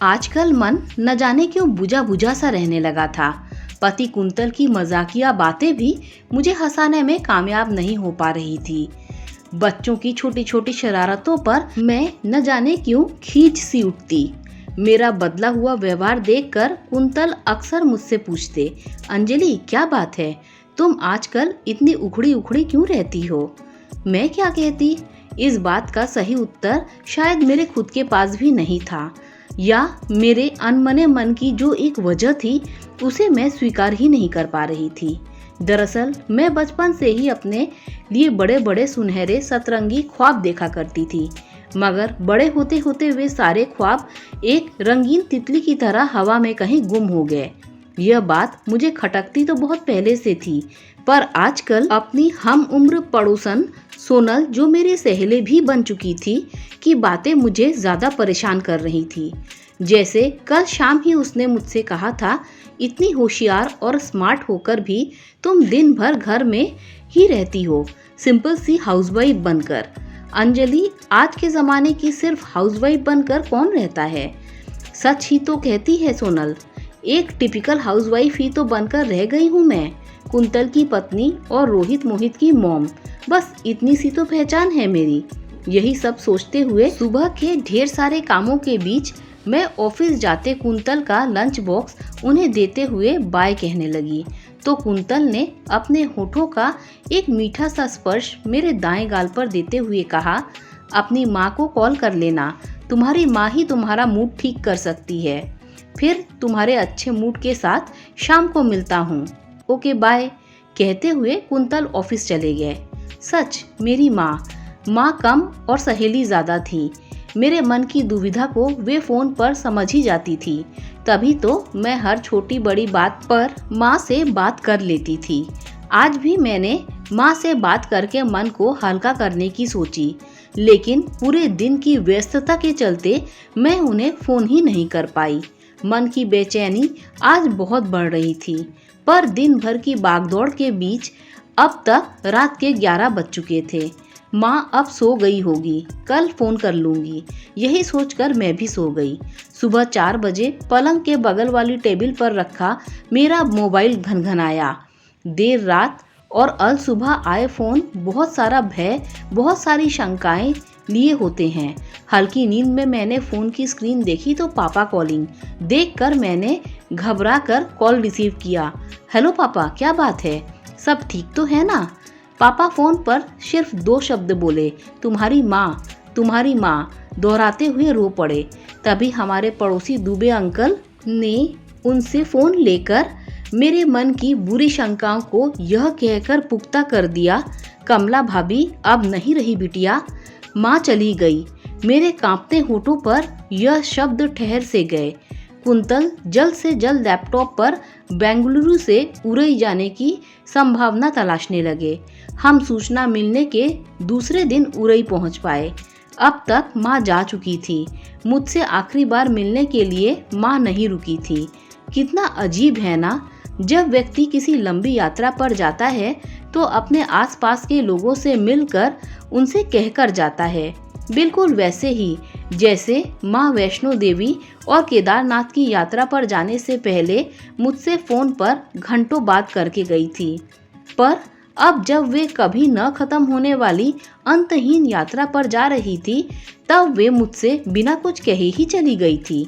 आजकल मन न जाने क्यों बुझा बुझा सा रहने लगा था। पति कुंतल की मजाकिया बातें भी मुझे हंसाने में कामयाब नहीं हो पा रही थी। बच्चों की छोटी छोटी शरारतों पर मैं न जाने क्यों खींच सी उठती। मेरा बदला हुआ व्यवहार देखकर कुंतल अक्सर मुझसे पूछते, अंजलि क्या बात है, तुम आजकल इतनी उखड़ी उखड़ी क्यों रहती हो। मैं क्या कहती, इस बात का सही उत्तर शायद मेरे खुद के पास भी नहीं था, या मेरे अनमने मन की जो एक वजह थी उसे मैं स्वीकार ही नहीं कर पा रही थी। दरअसल मैं बचपन से ही अपने लिए बड़े बड़े सुनहरे सतरंगी ख्वाब देखा करती थी, मगर बड़े होते होते वे सारे ख्वाब एक रंगीन तितली की तरह हवा में कहीं गुम हो गए। यह बात मुझे खटकती तो बहुत पहले से थी, पर आजकल अपनी हम उम्र पड़ोसन सोनल, जो मेरी सहेली भी बन चुकी थी, की बातें मुझे ज्यादा परेशान कर रही थी। जैसे कल शाम ही उसने मुझसे कहा था, इतनी होशियार और स्मार्ट होकर भी तुम दिन भर घर में ही रहती हो, सिंपल सी हाउसवाइफ बनकर। अंजलि, आज के जमाने की सिर्फ हाउसवाइफ बनकर कौन रहता है। सच ही तो कहती है सोनल, एक टिपिकल हाउसवाइफ ही तो बनकर रह गई हूँ मैं, कुंतल की पत्नी और रोहित मोहित की मॉम, बस इतनी सी तो पहचान है मेरी। यही सब सोचते हुए सुबह के ढेर सारे कामों के बीच मैं ऑफिस जाते कुंतल का लंच बॉक्स उन्हें देते हुए बाय कहने लगी, तो कुंतल ने अपने होठों का एक मीठा सा स्पर्श मेरे दाएं गाल पर देते हुए कहा, अपनी माँ को कॉल कर लेना, तुम्हारी माँ ही तुम्हारा मूड ठीक कर सकती है। फिर तुम्हारे अच्छे मूड के साथ शाम को मिलता हूँ, ओके बाय। कहते हुए कुंतल ऑफिस चले गए। सच, मेरी माँ कम और सहेली ज्यादा थी। मेरे मन की दुविधा को वे फोन पर समझ ही जाती थी, तभी तो मैं हर छोटी बड़ी बात पर माँ से बात कर लेती थी। आज भी मैंने माँ से बात करके मन को हल्का करने की सोची, लेकिन पूरे दिन की व्यस्तता के चलते मैं उन्हें फोन ही नहीं कर पाई। मन की बेचैनी आज बहुत बढ़ रही थी, पर दिन भर की भागदौड़ के बीच अब तक रात के 11 बज चुके थे। माँ अब सो गई होगी, कल फोन कर लूंगी, यही सोचकर मैं भी सो गई। सुबह 4 बजे पलंग के बगल वाली टेबल पर रखा मेरा मोबाइल घनघनाया। देर रात और अल सुबह आए फोन बहुत सारा भय, बहुत सारी शंकाएं लिए होते हैं। हल्की नींद में मैंने फोन की स्क्रीन देखी तो पापा कॉलिंग देखकर मैंने घबरा कर कॉल रिसीव किया। हेलो पापा, क्या बात है, सब ठीक तो है ना। पापा फोन पर सिर्फ 2 शब्द बोले, तुम्हारी माँ दोहराते हुए रो पड़े। तभी हमारे पड़ोसी दुबे अंकल ने उनसे फोन लेकर मेरे मन की बुरी शंकाओं को यह कहकर पुख्ता कर दिया, कमला भाभी अब नहीं रही बिटिया, माँ चली गई। मेरे कांपते होठों पर यह शब्द ठहर से गए। कुंतल जल्द से जल्द लैपटॉप पर बेंगलुरु से उड़ई जाने की संभावना तलाशने लगे। हम सूचना मिलने के दूसरे दिन उड़ई पहुंच पाए। अब तक माँ जा चुकी थी। मुझसे आखिरी बार मिलने के लिए माँ नहीं रुकी थी। कितना अजीब है ना, जब व्यक्ति किसी लंबी यात्रा पर जाता है तो अपने आसपास के लोगों से मिलकर उनसे कहकर जाता है, बिल्कुल वैसे ही जैसे माँ वैष्णो देवी और केदारनाथ की यात्रा पर जाने से पहले मुझसे फोन पर घंटों बात करके गई थी। पर अब जब वे कभी न खत्म होने वाली अंतहीन यात्रा पर जा रही थी, तब वे मुझसे बिना कुछ कहे ही चली गई थी।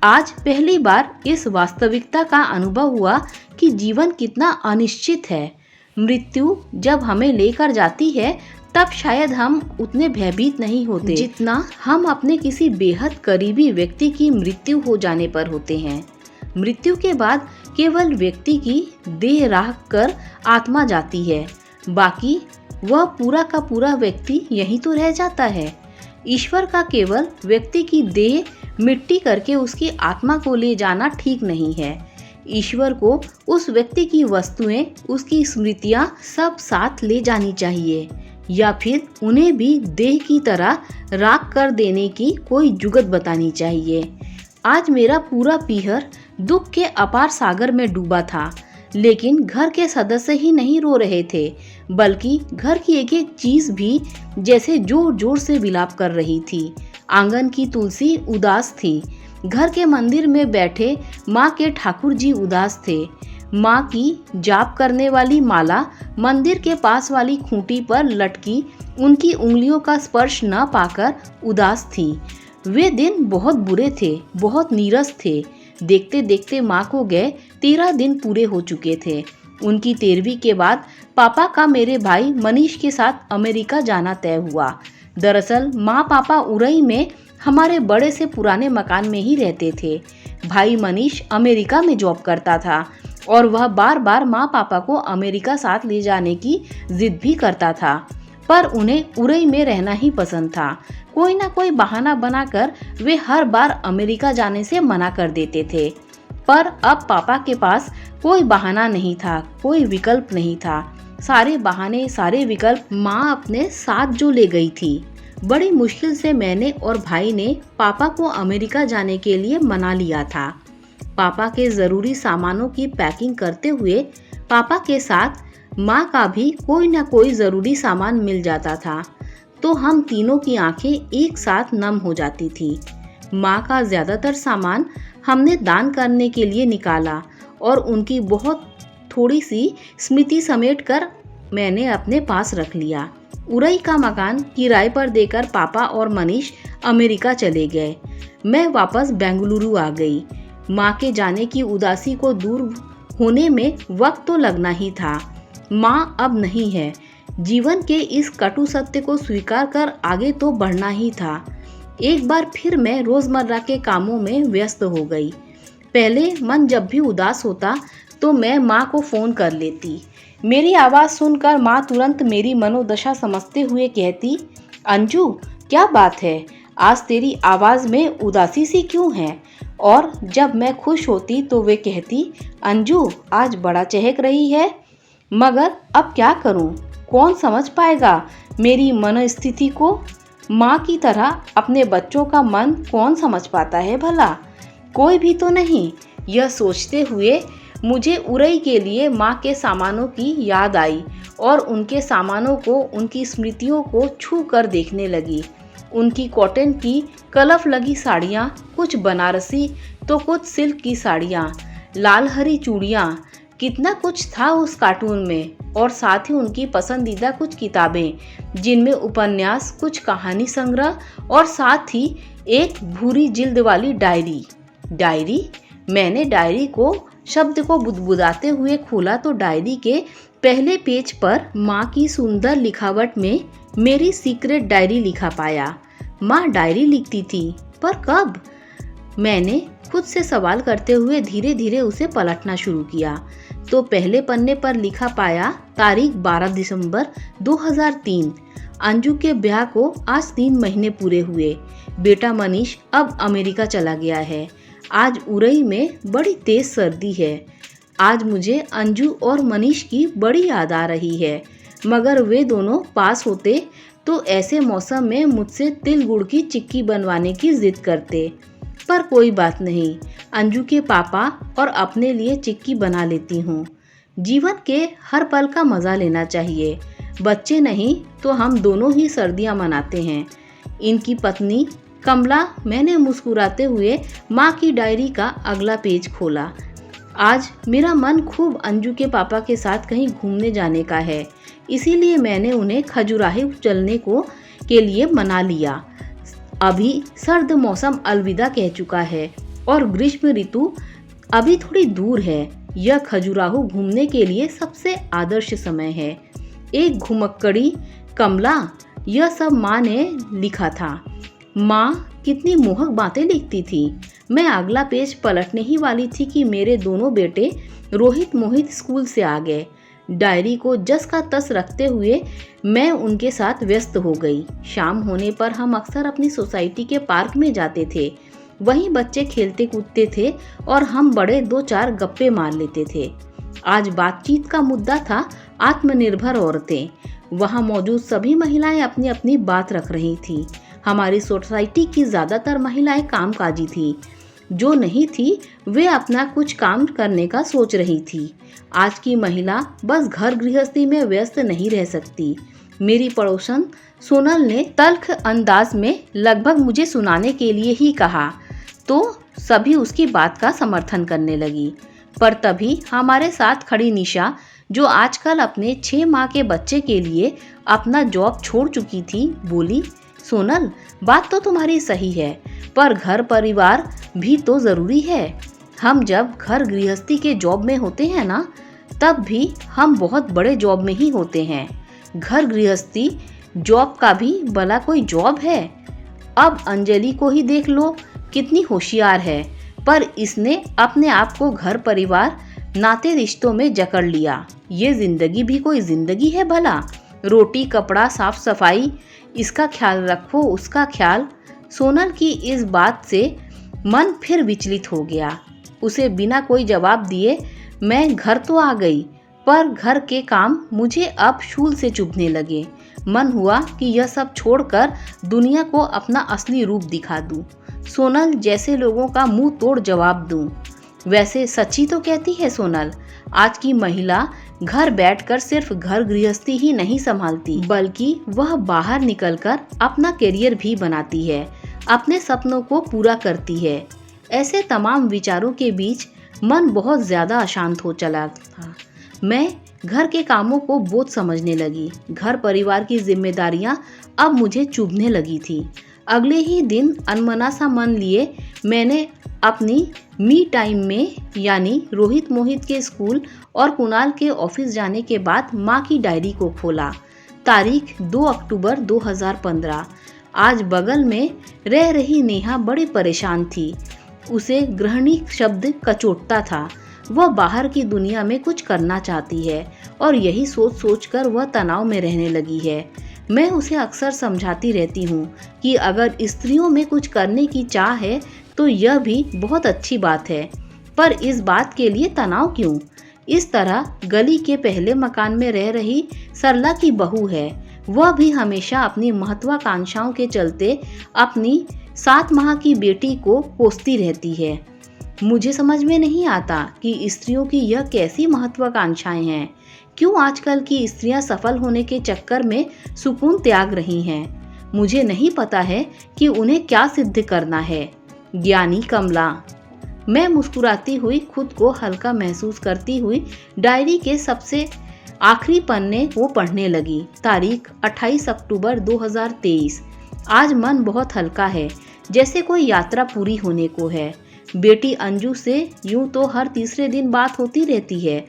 आज पहली बार इस वास्तविकता का अनुभव हुआ कि जीवन कितना अनिश्चित है। मृत्यु जब हमें लेकर जाती है तब शायद हम उतने भयभीत नहीं होते जितना हम अपने किसी बेहद करीबी व्यक्ति की मृत्यु हो जाने पर होते हैं। मृत्यु के बाद केवल व्यक्ति की देह राख कर आत्मा जाती है, बाकी वह पूरा का पूरा व्यक्ति यहीं तो रह जाता है। ईश्वर का केवल व्यक्ति की देह मिट्टी करके उसकी आत्मा को ले जाना ठीक नहीं है। ईश्वर को उस व्यक्ति की वस्तुएं, उसकी स्मृतियां सब साथ ले जानी चाहिए, या फिर उन्हें भी देह की तरह राख कर देने की कोई जुगत बतानी चाहिए। आज मेरा पूरा पीहर दुख के अपार सागर में डूबा था, लेकिन घर के सदस्य ही नहीं रो रहे थे, बल्कि घर की एक एक चीज भी जैसे जोर जोर से विलाप कर रही थी। आंगन की तुलसी उदास थी, घर के मंदिर में बैठे माँ के ठाकुर जी उदास थे। माँ की जाप करने वाली माला मंदिर के पास वाली खूंटी पर लटकी उनकी उंगलियों का स्पर्श न पाकर उदास थी। वे दिन बहुत बुरे थे, बहुत नीरस थे। देखते देखते माँ को गए 13 दिन पूरे हो चुके थे। उनकी 13वीं के बाद पापा का मेरे भाई मनीष के साथ अमेरिका जाना तय हुआ। दरअसल माँ पापा उरई में हमारे बड़े से पुराने मकान में ही रहते थे। भाई मनीष अमेरिका में जॉब करता था और वह बार बार माँ पापा को अमेरिका साथ ले जाने की जिद भी करता था, पर उन्हें उरई में रहना ही पसंद था। कोई ना कोई बहाना बनाकर वे हर बार अमेरिका जाने से मना कर देते थे। पर अब पापा के पास कोई बहाना नहीं था, कोई विकल्प नहीं था। सारे बहाने, सारे विकल्प माँ अपने साथ जो ले गई थी। बड़ी मुश्किल से मैंने और भाई ने पापा को अमेरिका जाने के लिए मना लिया था। पापा के ज़रूरी सामानों की पैकिंग करते हुए पापा के साथ माँ का भी कोई ना कोई ज़रूरी सामान मिल जाता था, तो हम तीनों की आंखें एक साथ नम हो जाती थी। माँ का ज़्यादातर सामान हमने दान करने के लिए निकाला और उनकी बहुत थोड़ी सी स्मृति समेट कर मैंने अपने पास रख लिया। उरई का मकान किराए पर देकर पापा और मनीष अमेरिका चले गए। मैं वापस बेंगलुरु आ गई। माँ के जाने की उदासी को दूर होने में वक्त तो लगना ही था। माँ अब नहीं है। जीवन के इस कटु सत्य को स्वीकार कर आगे तो बढ़ना ही था। एक बार फिर मैं रोजमर्रा के कामों में व्यस्त हो गई। पहले मन जब भी उदास होता तो मैं माँ को फोन कर लेती। मेरी आवाज़ सुनकर माँ तुरंत मेरी मनोदशा समझते हुए कहती, अंजू क्या बात है, आज तेरी आवाज़ में उदासी सी क्यों है? और जब मैं खुश होती तो वे कहती, अंजू आज बड़ा चहक रही है। मगर अब क्या करूं? कौन समझ पाएगा मेरी मनोस्थिति को? माँ की तरह अपने बच्चों का मन कौन समझ पाता है भला? कोई भी तो नहीं। यह सोचते हुए मुझे उरई के लिए माँ के सामानों की याद आई और उनके सामानों को, उनकी स्मृतियों को छू कर देखने लगी। उनकी कॉटन की कलफ लगी साड़ियाँ, कुछ बनारसी तो कुछ सिल्क की साड़ियाँ, लाल हरी चूड़ियाँ, कितना कुछ था उस कार्टून में। और साथ ही उनकी पसंदीदा कुछ किताबें, जिनमें उपन्यास, कुछ कहानी संग्रह और साथ ही एक भूरी जिल्द वाली डायरी। मैंने डायरी को शब्द को बुदबुदाते हुए खोला तो डायरी के पहले पेज पर माँ की सुंदर लिखावट में मेरी सीक्रेट डायरी लिखा पाया। माँ डायरी लिखती थी, पर कब? मैंने खुद से सवाल करते हुए धीरे धीरे उसे पलटना शुरू किया तो पहले पन्ने पर लिखा पाया, तारीख 12 दिसंबर 2003। अंजू के ब्याह को आज 3 महीने पूरे हुए। बेटा मनीष अब अमेरिका चला गया है। आज उरई में बड़ी तेज सर्दी है। आज मुझे अंजू और मनीष की बड़ी याद आ रही है, मगर वे दोनों पास होते तो ऐसे मौसम में मुझसे तिल गुड़ की चिक्की बनवाने की जिद करते। पर कोई बात नहीं, अंजू के पापा और अपने लिए चिक्की बना लेती हूँ। जीवन के हर पल का मज़ा लेना चाहिए। बच्चे नहीं तो हम दोनों ही सर्दियाँ मनाते हैं। इनकी पत्नी कमला। मैंने मुस्कुराते हुए माँ की डायरी का अगला पेज खोला। आज मेरा मन खूब अंजू के पापा के साथ कहीं घूमने जाने का है, इसीलिए मैंने उन्हें खजुराहो चलने के लिए मना लिया। अभी सर्द मौसम अलविदा कह चुका है और ग्रीष्म ऋतु अभी थोड़ी दूर है। यह खजुराहो घूमने के लिए सबसे आदर्श समय है। एक घुमक्कड़ी कमला, यह सब माँ ने लिखा था। माँ कितनी मोहक बातें लिखती थी। मैं अगला पेज पलटने ही वाली थी कि मेरे दोनों बेटे रोहित मोहित स्कूल से आ गए। डायरी को जस का तस रखते हुए मैं उनके साथ व्यस्त हो गई। शाम होने पर हम अक्सर अपनी सोसाइटी के पार्क में जाते थे। वहीं बच्चे खेलते कूदते थे और हम बड़े 2-4 गप्पे मार लेते थे। आज बातचीत का मुद्दा था आत्मनिर्भर औरतें। वहां मौजूद सभी महिलाएं अपनी अपनी बात रख रही थीं। हमारी सोसाइटी की ज़्यादातर महिलाएं कामकाजी थी। जो नहीं थी वे अपना कुछ काम करने का सोच रही थी। आज की महिला बस घर गृहस्थी में व्यस्त नहीं रह सकती। मेरी पड़ोसन सोनल ने तल्ख अंदाज में लगभग मुझे सुनाने के लिए ही कहा, तो सभी उसकी बात का समर्थन करने लगी। पर तभी हमारे साथ खड़ी निशा, जो आजकल अपने 6 माह के बच्चे के लिए अपना जॉब छोड़ चुकी थी, बोली, सोनल, बात तो तुम्हारी सही है, पर घर परिवार भी तो ज़रूरी है। हम जब घर गृहस्थी के जॉब में होते हैं ना, तब भी हम बहुत बड़े जॉब में ही होते हैं। घर गृहस्थी जॉब का भी भला कोई जॉब है? अब अंजलि को ही देख लो, कितनी होशियार है, पर इसने अपने आप को घर परिवार नाते रिश्तों में जकड़ लिया। ये जिंदगी भी कोई जिंदगी है भला? रोटी कपड़ा साफ सफाई, इसका ख्याल रखो, उसका ख्याल। सोनल की इस बात से मन फिर विचलित हो गया। उसे बिना कोई जवाब दिए मैं घर तो आ गई, पर घर के काम मुझे अब शूल से चुभने लगे। मन हुआ कि यह सब छोड़कर दुनिया को अपना असली रूप दिखा दूं। सोनल जैसे लोगों का मुंह तोड़ जवाब दूं। वैसे सच्ची तो कहती है सोनल, आज की महिला घर बैठकर सिर्फ घर गृहस्थी ही नहीं संभालती, बल्कि वह बाहर निकलकर अपना करियर भी बनाती है, अपने सपनों को पूरा करती है। ऐसे तमाम विचारों के बीच मन बहुत ज्यादा अशांत हो चला था। मैं घर के कामों को बोझ समझने लगी। घर परिवार की जिम्मेदारियां अब मुझे चुभने लगी थी। अगले ही दिन अनमना सा मन लिए मैंने अपनी मी टाइम में, यानी रोहित मोहित के स्कूल और कुणाल के ऑफिस जाने के बाद, माँ की डायरी को खोला। तारीख 2 अक्टूबर 2015। आज बगल में रह रही नेहा बड़ी परेशान थी। उसे गृहिणी शब्द कचोटता था। वह बाहर की दुनिया में कुछ करना चाहती है और यही सोच सोचकर वह तनाव में रहने लगी है। मैं उसे अक्सर समझाती रहती हूँ कि अगर स्त्रियों में कुछ करने की चाह है तो यह भी बहुत अच्छी बात है, पर इस बात के लिए तनाव क्यों? इस तरह गली के पहले मकान में रह रही सरला की बहू है। वह भी हमेशा अपनी महत्वाकांक्षाओं के चलते अपनी 7 माह की बेटी को कोसती रहती है। मुझे समझ में नहीं आता कि स्त्रियों की यह कैसी महत्वाकांक्षाएं हैं। क्यों आजकल की स्त्रियां सफल होने के चक्कर में सुकून त्याग रही हैं? मुझे नहीं पता है कि उन्हें क्या सिद्ध करना है। ज्ञानी कमला। मैं मुस्कुराती हुई खुद को हल्का महसूस करती हुई डायरी के सबसे आखिरी पन्ने को पढ़ने लगी। तारीख 28 अक्टूबर 2023। आज मन बहुत हल्का है, जैसे कोई यात्रा पूरी होने को है। बेटी अंजू से यूं तो हर तीसरे दिन बात होती रहती है,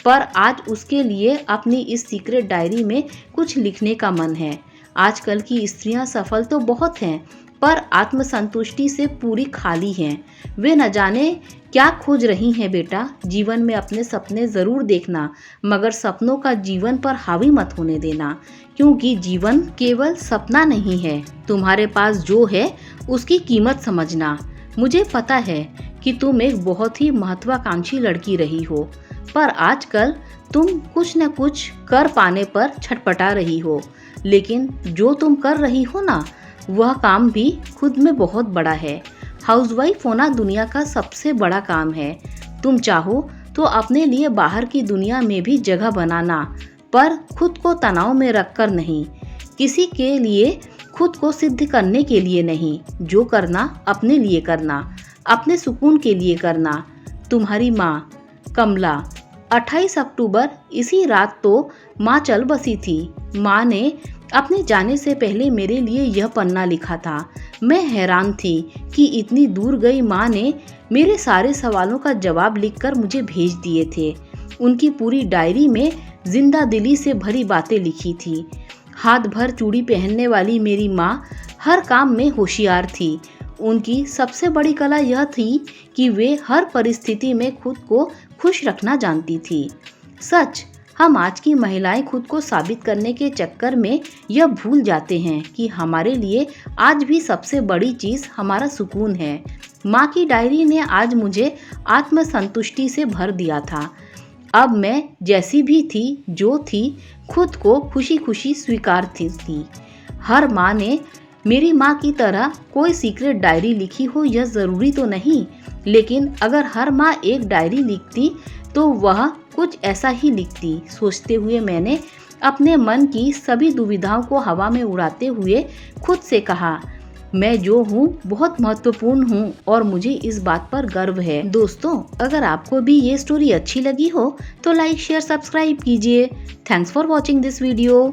पर आज उसके लिए अपनी इस सीक्रेट डायरी में कुछ लिखने का मन है। आजकल की स्त्रियां सफल तो बहुत हैं, पर आत्मसंतुष्टि से पूरी खाली हैं। वे न जाने क्या खोज रही हैं। बेटा, जीवन में अपने सपने ज़रूर देखना, मगर सपनों का जीवन पर हावी मत होने देना, क्योंकि जीवन केवल सपना नहीं है। तुम्हारे पास जो है उसकी कीमत समझना। मुझे पता है कि तुम एक बहुत ही महत्वाकांक्षी लड़की रही हो, पर आजकल तुम कुछ न कुछ कर पाने पर छटपटा रही हो, लेकिन जो तुम कर रही हो ना, वह काम भी खुद में बहुत बड़ा है। हाउसवाइफ होना दुनिया का सबसे बड़ा काम है। तुम चाहो तो अपने लिए बाहर की दुनिया में भी जगह बनाना, पर खुद को तनाव में रखकर नहीं। किसी के लिए खुद को सिद्ध करने के लिए नहीं। जो करना अपने लिए करना, अपने सुकून के लिए करना। तुम्हारी माँ कमला। 28 अक्टूबर। इसी रात तो माँ चल बसी थी। माँ ने अपने जाने से पहले मेरे लिए यह पन्ना लिखा था। मैं हैरान थी कि इतनी दूर गई माँ ने मेरे सारे सवालों का जवाब लिखकर मुझे भेज दिए थे। उनकी पूरी डायरी में जिंदा दिली से भरी बातें लिखी थी। हाथ भर चूड़ी पहनने वाली मेरी माँ हर काम में होशियार थी। उनकी सबसे बड़ी कला यह थी कि वे हर परिस्थिति में खुद को खुश रखना जानती थी। सच, हम आज की महिलाएं खुद को साबित करने के चक्कर में यह भूल जाते हैं कि हमारे लिए आज भी सबसे बड़ी चीज़ हमारा सुकून है। माँ की डायरी ने आज मुझे आत्मसंतुष्टि से भर दिया था। अब मैं जैसी भी थी, जो थी, खुद को खुशी खुशी स्वीकारती थी। हर माँ ने मेरी माँ की तरह कोई सीक्रेट डायरी लिखी हो यह ज़रूरी तो नहीं, लेकिन अगर हर माँ एक डायरी लिखती तो वह कुछ ऐसा ही लिखती। सोचते हुए मैंने अपने मन की सभी दुविधाओं को हवा में उड़ाते हुए खुद से कहा, मैं जो हूँ बहुत महत्वपूर्ण हूँ और मुझे इस बात पर गर्व है। दोस्तों, अगर आपको भी ये स्टोरी अच्छी लगी हो तो लाइक शेयर सब्सक्राइब कीजिए। Thanks for watching this video.